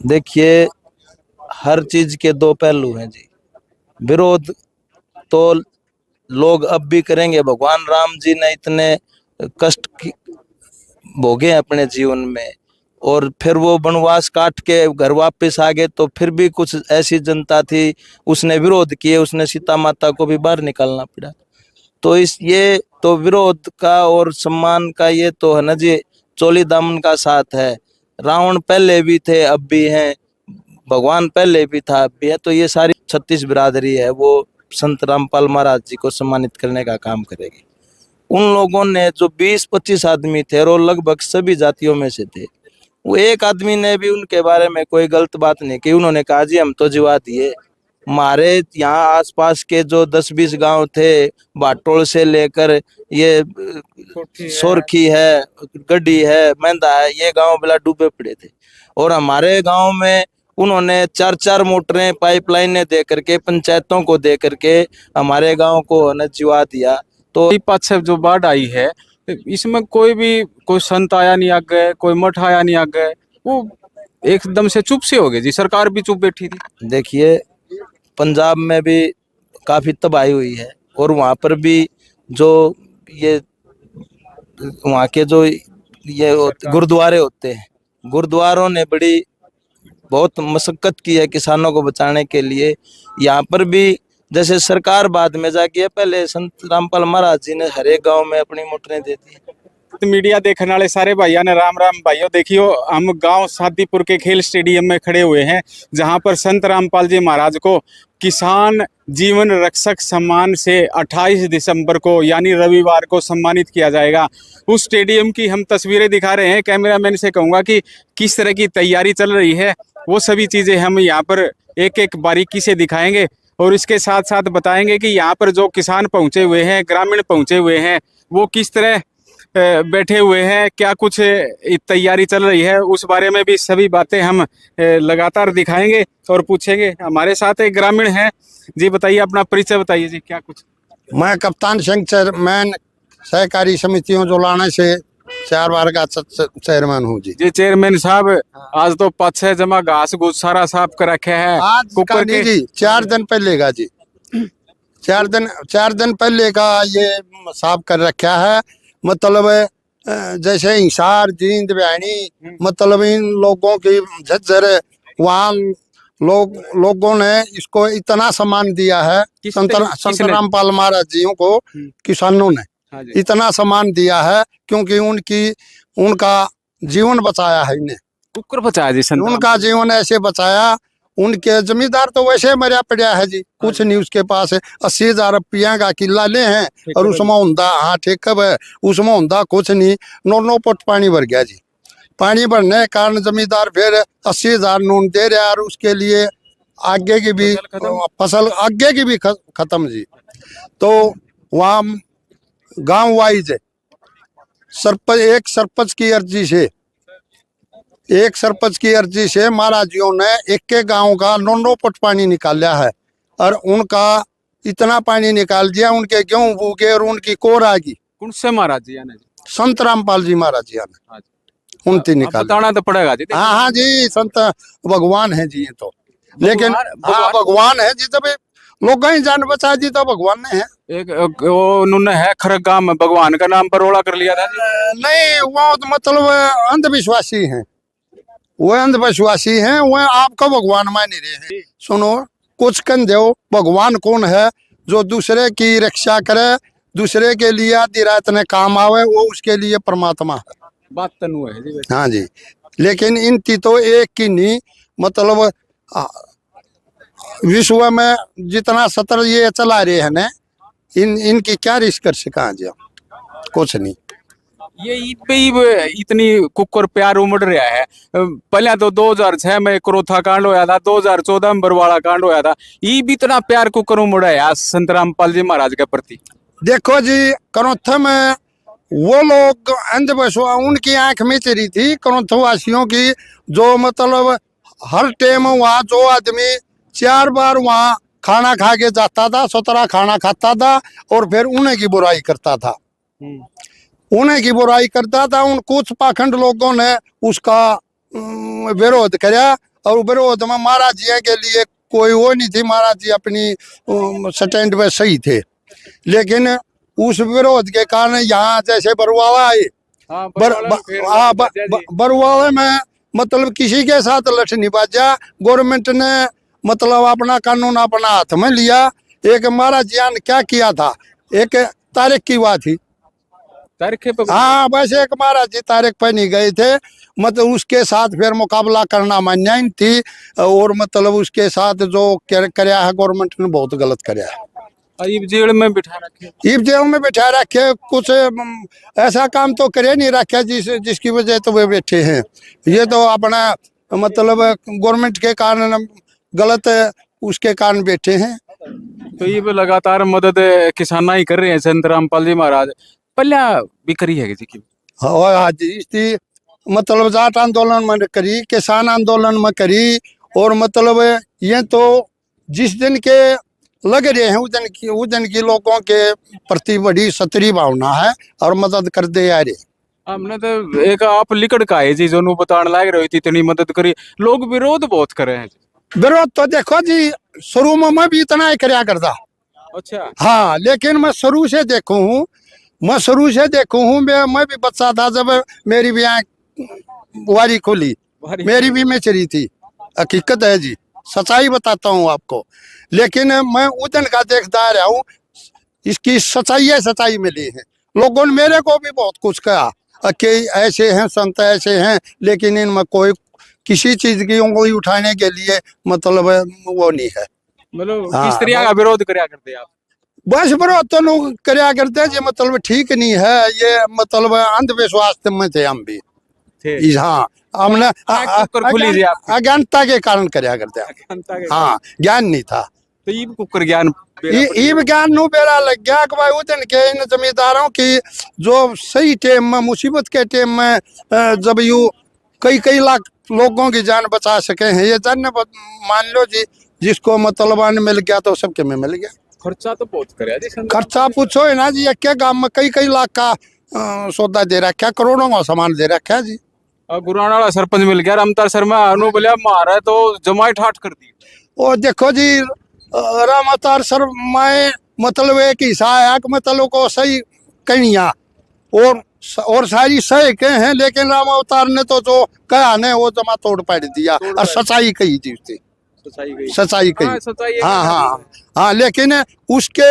देखिए, हर चीज के दो पहलू हैं जी। विरोध तो लोग अब भी करेंगे। भगवान राम जी ने इतने भोगे हैं अपने जीवन में, और फिर वो वनवास काट के घर वापस आ गए, तो फिर भी कुछ ऐसी जनता थी, उसने विरोध किए, उसने सीता माता को भी बाहर निकालना पड़ा। तो इस ये तो विरोध का और सम्मान का ये तो है ना जी, चोली दामन का साथ है। रावण पहले भी थे, अब भी हैं, भगवान पहले भी था, अब भी है। तो ये सारी 36 बिरादरी है, वो संत रामपाल महाराज जी को सम्मानित करने का काम करेगी। उन लोगों ने जो 20-25 आदमी थे, और लगभग सभी जातियों में से थे, वो एक आदमी ने भी उनके बारे में कोई गलत बात नहीं की। उन्होंने कहा जी हम तो जिवा दिए। हमारे यहाँ आसपास के जो 10-20 गांव थे, भाटोल से लेकर ये सोरखी है, गड्डी है, मेंदा है, ये गांव बिला डूबे पड़े थे। और हमारे गांव में उन्होंने 4-4 मोटरें पाइपलाइनें दे करके, पंचायतों को दे करके हमारे गांव को न जिवा दिया। तो पाछे जो बाढ़ आई है, इसमें कोई संत आया नहीं आगे, कोई मठ आया नहीं आगे, वो एकदम से चुप से हो गए जी। सरकार भी चुप बैठी थी। देखिए, पंजाब में भी काफी तबाही हुई है, और वहां पर भी जो ये वहाँ के जो ये गुरुद्वारे होते हैं, गुरुद्वारों ने बहुत मशक्कत की है किसानों को बचाने के लिए। यहाँ पर भी जैसे सरकार बाद में जाके है, पहले संत रामपाल महाराज जी ने हर एक गांव में अपनी मोटरें दे दी। तो मीडिया देखने वाले सारे भाइयों ने राम राम। भाइयों देखियो, हम गांव शादीपुर के खेल स्टेडियम में खड़े हुए हैं, जहां पर संत रामपाल जी महाराज को किसान जीवन रक्षक सम्मान से 28 दिसंबर को यानी रविवार को सम्मानित किया जाएगा। उस स्टेडियम की हम तस्वीरें दिखा रहे हैं। कैमरामैन से कहूँगा कि किस तरह की तैयारी चल रही है, वो सभी चीज़ें हम यहाँ पर एक एक बारीकी से दिखाएंगे, और इसके साथ साथ बताएंगे कि यहाँ पर जो किसान पहुँचे हुए हैं, ग्रामीण पहुँचे हुए हैं, वो किस तरह बैठे हुए हैं, क्या कुछ तैयारी चल रही है, उस बारे में भी सभी बातें हम लगातार दिखाएंगे और पूछेंगे। हमारे साथ एक ग्रामीण हैं जी, बताइए अपना परिचय बताइए जी, क्या कुछ। मैं कप्तान सिंह, चेयरमैन सहकारी समितियों जोलाने से 4 बार का चेयरमैन हूँ जी। जी चेयरमैन साहब, आज तो पाछे जमा घास घूस सारा साफ कर रखे है। आज का नहीं जी, 4 दिन पहले का जी, 4 दिन पहले का ये साफ कर रखा है। मतलब जैसे हिसार, जींद, बयानी, मतलब इन लोगों की झज्जर, वहाँ लोगों ने इसको इतना सम्मान दिया है, संत रामपाल महाराज जियों को किसानों ने इतना सम्मान दिया है, क्योंकि उनका जीवन बचाया है। इन्हें कुकर बचाया जी, उनका जीवन ऐसे बचाया। उनके जमींदार तो वैसे मरिया पड़ा है जी, कुछ नहीं उसके पास है। 80,000 रुपया का किला ले हैं, और उसमें होंदा, हाँ ठेकब है, उसमें होंदा कुछ नहीं। 9 फुट पानी भर गया जी। पानी भरने के कारण जमींदार फिर 80,000 नून दे रहा, और उसके लिए आगे की भी फसल आगे की भी खत्म जी। तो वहाँ गांव वाइज एक सरपंच की अर्जी से महाराजियों ने एक गांव का 9 फुट पानी निकाला है, और उनका इतना पानी निकाल दिया, उनके गेहूं भूगे और उनकी कोर आ गई। कौन से महाराज जी ने? संत रामपाल जी महाराज जी ने उनती निकाल। बताना तो पड़ेगा जी। हाँ जी, संत भगवान है जी ये तो, लेकिन हाँ भगवान है जी, तब लोग ही जान बचा जी, तो भगवान ने है। एक उन्होंने है खरगा में भगवान का नाम पर रोड़ा कर लिया था जी। नहीं, वो तो मतलब अंधविश्वासी हैं, वो अंधविश्वासी हैं, वो आपका भगवान मान नहीं रहे हैं। सुनो, कुछ कन दो, भगवान कौन है? जो दूसरे की रक्षा करे, दूसरे के लिए आधी रात में काम आवे, वो उसके लिए परमात्मा है। बात तनु है जी। हाँ जी, लेकिन इनकी तो एक की नहीं, मतलब विश्व में जितना सत्र ये चला रहे हैं ना, इनकी क्या रिस्क कर सका जी, कुछ नहीं। ये ईद पे ही इतनी कुकर प्यार उमड़ रहा है। पहले तो 2006 में क्रोथा कांड होया था, 2014 में बरवाड़ा कांड होया था। ये भी इतना प्यार कुकर उमड़ा है संत रामपाल जी महाराज के प्रति। देखो जी, करोथा में वो लोग अंधविश्वास, उनकी आंख में चली थी करोथवासियों की, जो मतलब हर टाइम वहाँ जो आदमी 4 बार वहाँ खाना खा के जाता था, 17 खाना खाता था, और फिर उन्हें की बुराई करता था। उन कुछ पाखंड लोगों ने उसका विरोध किया, और विरोध में महाराज जी के लिए कोई वो नहीं थी। महाराज जी अपनी स्टैंड पे सही थे, लेकिन उस विरोध के कारण यहाँ जैसे बरुआवा आए, हाँ, बरुआवे में मतलब किसी के साथ लठ नहीं बाजा। गवर्नमेंट ने मतलब अपना कानून अपना हाथ में लिया। एक महाराज जी ने क्या किया था, एक तारीख की बात थी, तारीख पे हाँ बस एक महाराज जी तारीख पे नहीं गए थे, मतलब उसके साथ फिर मुकाबला करना मान्य नहीं थी। और मतलब उसके साथ जो कराया है गवर्नमेंट ने बहुत गलत कराया है। अब जेल में बिठा रखे, ईब जेल में बैठा रखे, कुछ ऐसा काम तो करे नहीं रखे जिसकी वजह तो वे बैठे हैं। ये तो अपना मतलब गवर्नमेंट के कारण गलत उसके कारण बैठे हैं। तो ये भी लगातार मदद किसान ही कर रहे हैं संत रामपाल जी महाराज। पहला भी करी है जी की और आज इसकी मतलब जाट आंदोलन में करी, किसान आंदोलन में करी, और मतलब ये तो जिस दिन के लग रहे हैं उस दिन की लोगों के प्रति बड़ी सतरी भावना है और मदद कर दे आ रहे। हमने तो एक आप लिकड़ का है जी, जो बताने लग रही थी इतनी मदद करी, लोग विरोध बहुत कर रहे हैं जी। विरोध तो देखो जी, शुरू में मैं भी इतना ही कराया करता। अच्छा, हाँ, लेकिन मैं शुरू से देखू हूँ, मैं भी बच्चा था जब मेरी भी वारी खोली, मेरी भी में चरी थी। हकीकत है जी, सच्चाई बताता हूँ आपको। लेकिन मैं उदन का देखता रहा हूँ, इसकी सच्चाई मिली है। लोगों ने मेरे को भी बहुत कुछ कहा कि ऐसे हैं संत, ऐसे हैं, लेकिन इनमें कोई किसी चीज की उंगली उठाने के लिए मतलब वो नहीं है। मतलब हाँ, किस तरह का विरोध करया करते आप? बस विरोध तो लोग करया करते हैं, ये मतलब ठीक नहीं है, ये मतलब अंधविश्वास में थे हम भी। हाँ, हमने खुली जी आप अज्ञानता के कारण करया करते हैं। हाँ, ज्ञान नहीं था। तो ये कुकर ज्ञान ई विज्ञान नु बेरा लग गया कि भाई उदन के इन जमींदारों की जो सही टाइम में, मुसीबत के टाइम में जब यू कई लाख लोगों की जान बचा सके हैं, ये जान मान लो जी, जिसको मतलब मिल गया तो सबके में मिल गया। खर्चा तो बहुत करे जी, खर्चा पूछो है ना जी, एक गांव में कई लाख का सौदा दे रखा, करोड़ों का सामान दे रखा जी। गुराना वाला सरपंच मिल गया रामतार शर्मा, अनु बोलिया मारा तो जमाई ठाठ कर दी। और देखो जी, रामतार शर्मा मतलब एक हिस्सा है कि मतलब को सही कहिया और सारी सही के हैं, लेकिन राम अवतार ने तो जो कहा ने वो जमा तोड़ पाड़ दिया और सच्चाई कही थी उससे, सच्चाई कही। हाँ, लेकिन उसके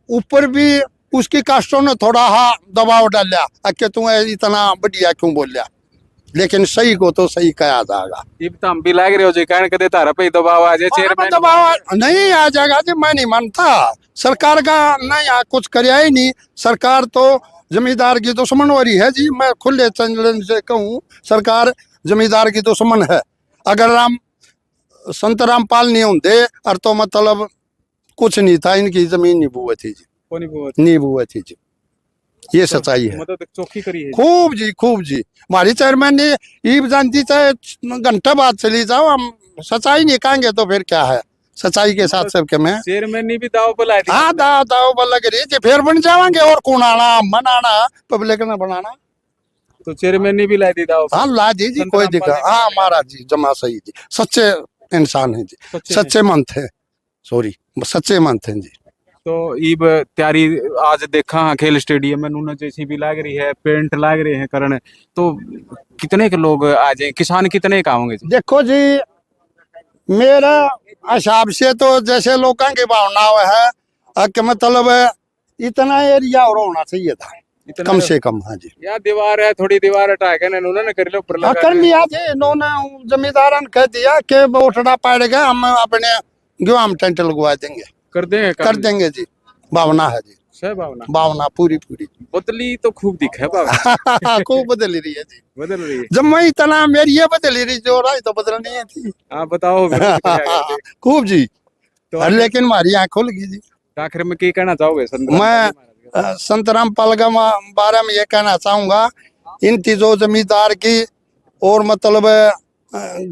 ऊपर भी उसकी कास्टों ने थोड़ा दबाव डाला कि तू इतना बढ़िया क्यों बोलिया, लेकिन सही को तो सही कहा जाएगा। ये तो हम भी लग रहे हो जी, कहने कदे तारा पे दबाव आ जाए, चेयरमैन दबाव नहीं आ जाएगा जी, मैं नहीं मानता। सरकार का नहीं कुछ कराया ही नहीं। सरकार तो जमींदार की दुश्मन हो रही है जी, मैं खुले चैलेंज से कहूँ, सरकार जमींदार की दुश्मन है। अगर संत रामपाल नहीं होते और तो मतलब कुछ नहीं था, इनकी जमीन नहीं बुआ थी जी, नहीं बुआ थी जी, ये सच्चाई है। मदद चौकी करी है खूब जी। हमारी चेयरमैन ने ईब जानती, चाहे घंटा बाद चली जाओ, हम सच्चाई नहीं कहेंगे तो फिर क्या है, सच्चाई के साथ सबके में। चेयरमैन ने भी दाव पर लाई थी। हाँ, दाव पर लग रही है, फिर बन जाएंगे और कौन आना, मनाना, पब्लिक ने बनाना। तो चेयरमैन ने भी लाई दी दाव। हाँ, ला दी जी, कोई दिक्कत। हाँ, महाराज जी जमा सही जी, सच्चे इंसान है जी, सच्चे मन थे, सच्चे मन थे जी। तो ईब तैयारी आज देखा खेल स्टेडियम में नूना जैसी भी लाग रही है, पेंट लाग रहे हैं करने, तो कितने के लोग आ जाए, किसान कितने का होंगे जी? देखो जी, मेरा हिसाब से तो जैसे लोगों की भावना है कि मतलब इतना एरिया और होना चाहिए था, कम से कम। हाँ जी, या दीवार है, थोड़ी दीवार हटा के उन्होंने कर लो, ऊपर लगा कर लिया जी इन्होंने। जमींदार ने कह दिया कि वो उठना पड़ेगा, हम अपने गेहूं टेंट लगवा देंगे, कर देंगे जी। भावना है जी, भावना पूरी बदली तो खूब दिखा है खूब बदल रही है जी, बदल रही है। जब मैं इतना मेरी ये बदल रही जो रहा तो बदलनी है थी। हाँ, बताओ खूब जी। तो लेकिन हमारी आँख खुल गई जी। आखिर में क्या कहना चाहोगे? मैं संत रामपाल के बारे में ये कहना चाहूंगा, इनकी जो जमींदार की और मतलब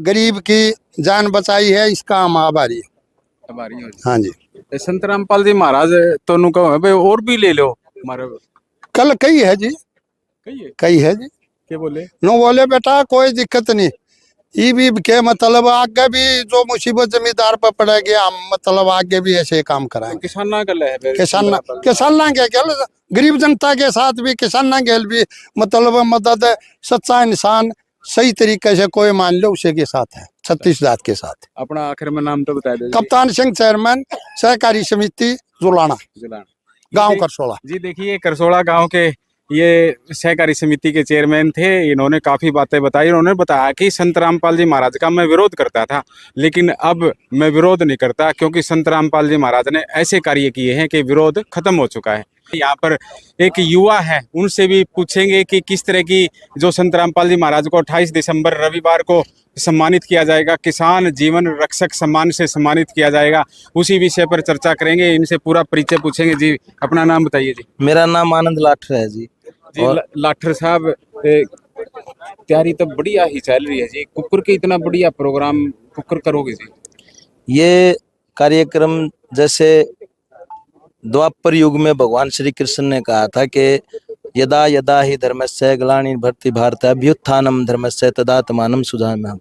गरीब की जान बचाई है, इसका हम आभारी है। हाँ जी। संत रामपाल जी महाराज तो कहो भाई और भी ले लो हमारे, कल कई है जी, कई है जी। क्या बोले? नो बोले बेटा कोई दिक्कत नहीं, ये भी के मतलब आगे भी जो मुसीबत जमींदार पर पड़ेगी हम मतलब आगे भी ऐसे काम कराएंगे। किसाना गल है फिर किसाना के गल गरीब जनता के साथ भी किसाना गल भी मतलब मदद सच्चा इंसान सही तरीके से कोई मान लो उसी के साथ है, छत्तीस जात के साथ। अपना आखिर में नाम तो बता दीजिए। कप्तान सिंह, चेयरमैन सहकारी समिति जुलाना, गांव करसोला। जी देखिए, करसोला गांव के ये सहकारी समिति के चेयरमैन थे। इन्होंने काफ़ी बातें बताई। इन्होंने बताया कि संत रामपाल जी महाराज का मैं विरोध करता था, लेकिन अब मैं विरोध नहीं करता, क्योंकि संत रामपाल जी महाराज ने ऐसे कार्य किए हैं कि विरोध खत्म हो चुका है। यहाँ पर एक युवा है, उनसे भी पूछेंगे कि किस तरह की जो संत रामपाल जी महाराज को 28 दिसंबर रविवार को सम्मानित किया जाएगा, किसान जीवन रक्षक सम्मान से सम्मानित किया जाएगा, उसी विषय पर चर्चा करेंगे। इनसे पूरा परिचय पूछेंगे। जी अपना नाम बताइए। जी मेरा नाम आनंद लाठर है जी। जी लाठर साहब, तैयारी तो बढ़िया ही चल रही है जी। कुकर के इतना बढ़िया प्रोग्राम कुकर करोगे जी? ये कार्यक्रम जैसे द्वापर युग में भगवान श्री कृष्ण ने कहा था कि यदा यदा ही धर्मस्य ग्लानिर्भरति भारत अभ्युत्थानम धर्मस्य तदात्मानं सुजाम्यहम्।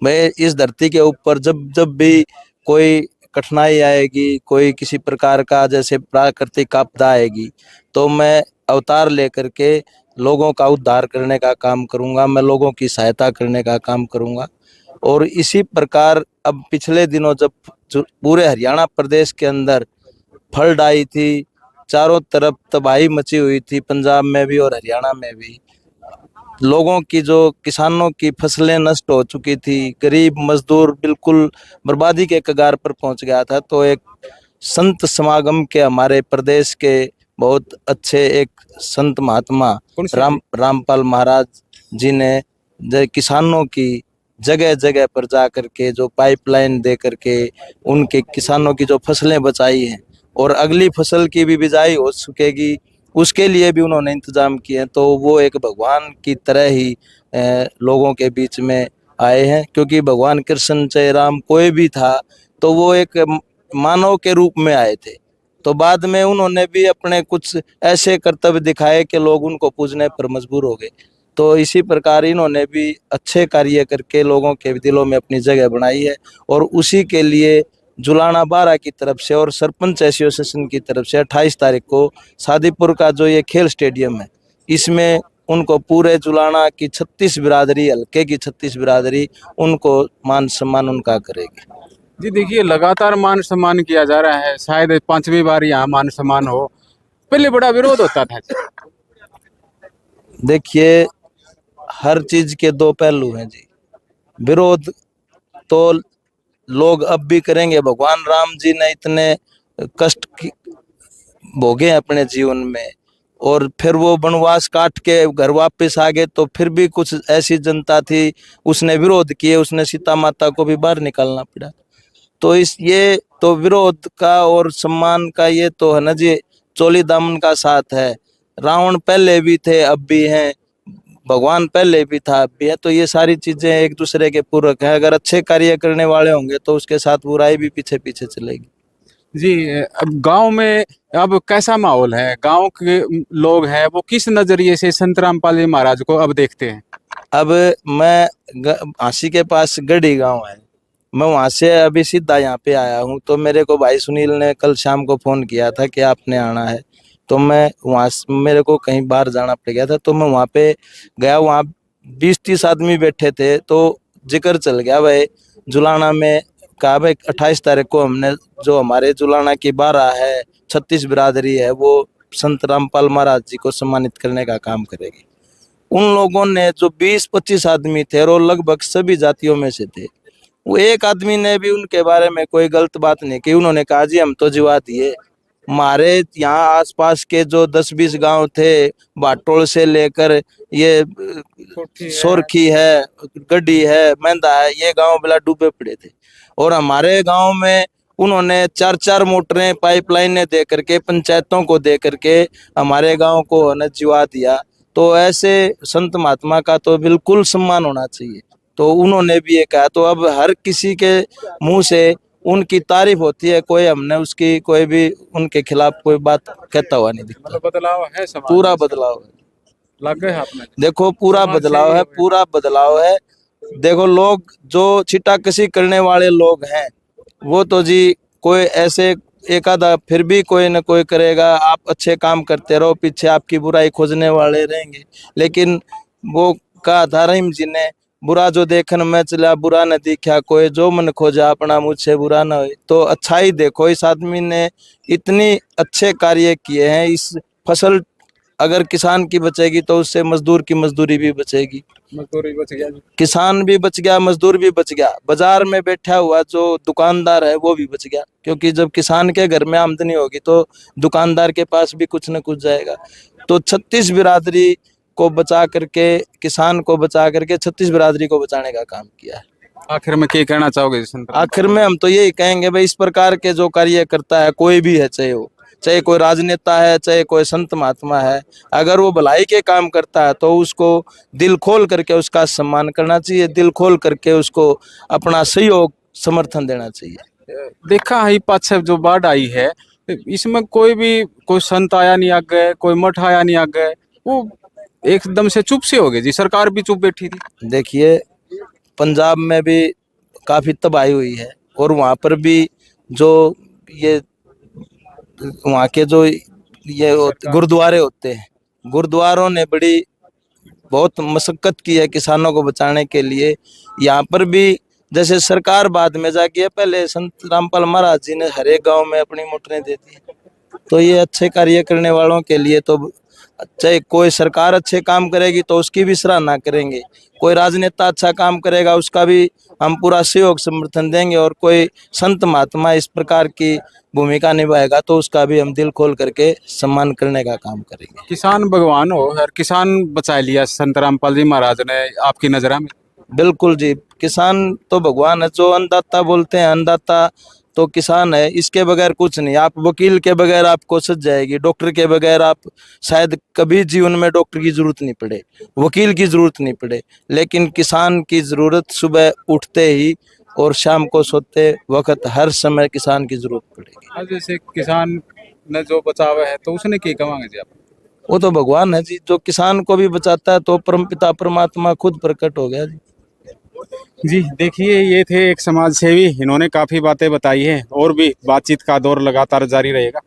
मैं इस धरती के ऊपर जब जब भी कोई कठिनाई आएगी, कोई किसी प्रकार का जैसे प्राकृतिक आपदा आएगी, तो मैं अवतार लेकर के लोगों का उद्धार करने का काम करूंगा, मैं लोगों की सहायता करने का काम करूंगा। और इसी प्रकार अब पिछले दिनों जब पूरे हरियाणा प्रदेश के अंदर फ्लड आई थी, चारों तरफ तबाही मची हुई थी, पंजाब में भी और हरियाणा में भी, लोगों की जो किसानों की फसलें नष्ट हो चुकी थी, गरीब मजदूर बिल्कुल बर्बादी के कगार पर पहुंच गया था। तो एक संत समागम के हमारे प्रदेश के बहुत अच्छे एक संत महात्मा रामपाल महाराज जी ने किसानों की जगह जगह पर जा करके जो पाइपलाइन दे करके उनके किसानों की जो फसलें बचाई हैं और अगली फसल की भी बिजाई हो सकेगी, उसके लिए भी उन्होंने इंतजाम किए। तो वो एक भगवान की तरह ही लोगों के बीच में आए हैं, क्योंकि भगवान कृष्ण चाहे राम कोई भी था तो वो एक मानव के रूप में आए थे। तो बाद में उन्होंने भी अपने कुछ ऐसे कर्तव्य दिखाए कि लोग उनको पूजने पर मजबूर हो गए। तो इसी प्रकार इन्होंने भी अच्छे कार्य करके लोगों के दिलों में अपनी जगह बनाई है। और उसी के लिए जुलाना 12 की तरफ से और सरपंच एसोसिएशन की तरफ से 28 तारीख को सादीपुर का जो ये खेल स्टेडियम है, इसमें उनको पूरे जुलाना की 36 बिरादरी, हल्के की 36 बिरादरी, उनको मान सम्मान उनका करेगी। जी देखिए, लगातार मान सम्मान किया जा रहा है, शायद 5वीं बार यहाँ मान सम्मान हो। पहले बड़ा विरोध होता था। देखिए, हर चीज के दो पहलू हैं जी। विरोध तो लोग अब भी करेंगे। भगवान राम जी ने इतने कष्ट भोगे अपने जीवन में, और फिर वो वनवास काट के घर वापस आ गए, तो फिर भी कुछ ऐसी जनता थी उसने विरोध किए, उसने सीता माता को भी बाहर निकालना पड़ा। तो ये तो विरोध का और सम्मान का ये तो है ना जी, चोली दामन का साथ है। रावण पहले भी थे, अब भी हैं, भगवान पहले भी था, अब भी है। तो ये सारी चीजें एक दूसरे के पूरक हैं। अगर अच्छे कार्य करने वाले होंगे तो उसके साथ बुराई भी पीछे पीछे चलेगी। जी, अब गांव में अब कैसा माहौल है? गांव के लोग हैं वो किस नजरिए से संत रामपाल जी महाराज को अब देखते हैं? अब मैं हांसी के पास गढ़ी गांव है, मैं वहां से अभी सीधा यहाँ पे आया हूँ। तो मेरे को भाई सुनील ने कल शाम को फोन किया था कि आपने आना है, तो मैं वहाँ, मेरे को कहीं बाहर जाना पड़ गया था, तो मैं वहाँ पे गया। वहाँ 20-30 आदमी बैठे थे, तो जिक्र चल गया भाई जुलाना में, कहा भाई 28 तारीख को हमने जो हमारे जुलाना की 12 है 36 बिरादरी है, वो संत रामपाल महाराज जी को सम्मानित करने का काम करेगी। उन लोगों ने जो 20-25 आदमी थे और लगभग सभी जातियों में से थे, वो एक आदमी ने भी उनके बारे में कोई गलत बात नहीं की। उन्होंने कहा जी हम तो जिवा दिए। हमारे यहाँ आसपास के जो 10-20 गांव थे, बाटोल से लेकर ये सोरखी है, गड्डी है, मेंदा है, ये गांव बिला डूबे पड़े थे। और हमारे गांव में उन्होंने 4-4 मोटरें पाइपलाइनें दे करके, पंचायतों को दे करके हमारे गांव को जिवा दिया। तो ऐसे संत महात्मा का तो बिल्कुल सम्मान होना चाहिए। तो उन्होंने भी ये कहा। तो अब हर किसी के मुंह से उनकी तारीफ होती है, कोई हमने उसकी कोई भी उनके खिलाफ कोई बात कहता हुआ नहीं दिखता। मतलब बदलाव है, पूरा बदलाव है, लग गए आपने? देखो पूरा बदलाव है, पूरा बदलाव है। देखो लोग जो छिटाकशी करने वाले लोग हैं वो तो जी कोई ऐसे एक आधा फिर भी कोई न कोई करेगा। आप अच्छे काम करते रहो, पीछे आपकी बुराई खोजने वाले रहेंगे। लेकिन वो कहा था रहीम जी ने, बुरा जो देखन में चला बुरा न दिखा कोई, जो मन खोजा अपना मुझसे बुरा न होए। तो अच्छाई देखो, इस आदमी ने इतनी अच्छे कार्य किए हैं। इस फसल अगर किसान की बचेगी तो उससे मजदूर की मजदूरी भी बचेगी, मजदूरी बच गया जी। किसान भी बच गया, मजदूर भी बच गया, बाजार में बैठा हुआ जो दुकानदार है वो भी बच गया। क्योंकि जब किसान के घर में आमदनी होगी तो दुकानदार के पास भी कुछ न कुछ जाएगा। तो 36 बिरादरी को बचा करके, किसान को बचा करके 36 बिरादरी को बचाने का काम किया है। आखिर में क्या कहना चाहोगे संत रामपाल? आखिर में हम तो यही कहेंगे भाई, इस प्रकार के जो कार्य करता है कोई भी है, चाहे वो चाहे कोई राजनेता है, चाहे कोई संत महात्मा है, अगर वो भलाई के काम करता है तो उसको दिल खोल करके उसका सम्मान करना चाहिए, दिल खोल करके उसको अपना सहयोग समर्थन देना चाहिए। देखा है पाछे जो बाढ़ आई है, इसमें कोई संत आया नहीं आगे, कोई मठ आया नहीं आगे, वो एकदम से चुप से हो गए जी। सरकार भी चुप बैठी थी। देखिए पंजाब में भी काफी तबाही हुई है और वहाँ पर भी जो ये वहाँ के जो ये गुरुद्वारे होते हैं, गुरुद्वारों ने बड़ी बहुत मशक्कत की है किसानों को बचाने के लिए। यहाँ पर भी जैसे सरकार बाद में जाके है, पहले संत रामपाल महाराज जी ने हर एक गाँव में अपनी मोटरें दे दी। तो ये अच्छे कार्य करने वालों के लिए तो चाहे कोई सरकार अच्छे काम करेगी तो उसकी भी सराहना करेंगे, कोई राजनेता अच्छा काम करेगा उसका भी हम पूरा सहयोग समर्थन देंगे, और कोई संत महात्मा इस प्रकार की भूमिका निभाएगा तो उसका भी हम दिल खोल करके सम्मान करने का काम करेंगे। किसान भगवान हो और किसान बचा लिया संत रामपाल जी महाराज ने आपकी नजर में? बिल्कुल जी, किसान तो भगवान है। जो अन्नदाता बोलते हैं, अन्नदाता तो किसान है, इसके बगैर कुछ नहीं। आप वकील के बगैर आपको सज जाएगी, डॉक्टर के बगैर आप शायद कभी जीवन में डॉक्टर की जरूरत नहीं पड़े, वकील की जरूरत नहीं पड़े, लेकिन किसान की जरूरत सुबह उठते ही और शाम को सोते वक्त हर समय किसान की जरूरत पड़ेगी। आज जैसे किसान ने जो बचावा है तो उसने क्या कमांगे जी आप? वो तो भगवान है जी, जो किसान को भी बचाता है तो परमपिता परमात्मा खुद प्रकट हो गया जी। जी देखिए, ये थे एक समाज सेवी, इन्होंने काफी बातें बताई हैं और भी बातचीत का दौर लगातार जारी रहेगा।